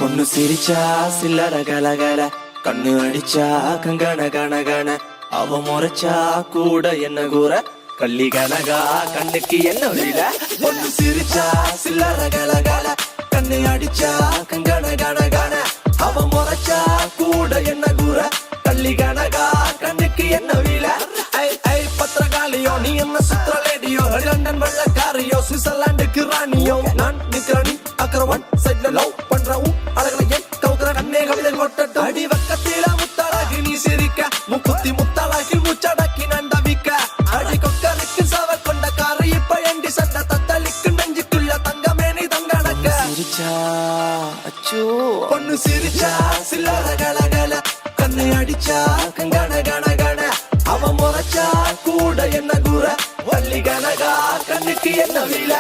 பொண்ணு சிரிச்சா சில்லற கலகல, கண்ணு அடிச்சா கங்கன கனகன, அவ முறைச்சா கூட என்ன கூற, கள்ளி கனகா கண்ணுக்கு என்ன விட. பொண்ணு சிரிச்சா சில்லற கலகல, கண்ணு அடிச்சா கங்கன கனகன, அவ முறைச்சா கூட என்ன கூற, கள்ளி கனகா கண்ணுக்கு என்ன விட. ஐ ஐ பத்திரகாளியோ நீ என்ன சுத்திர லேடியோ, லண்டன் வெள்ளக்காரியோ சுவிட்சர்லாந்துக்கு ராணியோ, நான் நிக்கிறனி அக்கரவன் சைட்ல லவ் பண்றவும் அழகல என் கவுக்குற கண்ணே கவிதை கொட்டட்டும். அடி வக்கத்தில முத்தாளாகி நீ சிரிக்க, முக்குத்தி முத்தாளாகி முச்சடக்கி நண்டவிக்க, அடி கொக்கனுக்கு சவ கொண்ட காரு இப்ப எண்டி சண்ட தத்தளிக்கு நெஞ்சுக்குள்ள தங்கமே நீ தங்கடக்க. சிரிச்சா அச்சோ பொண்ணு சிரிச்சா சில்லற கலகல, கண்ணு அடிச்சா கங்கன கனகன, அவ முறைச்சா கூட என்ன கூற, வள்ளி கனகா கண்ணுக்கு என்ன வீல.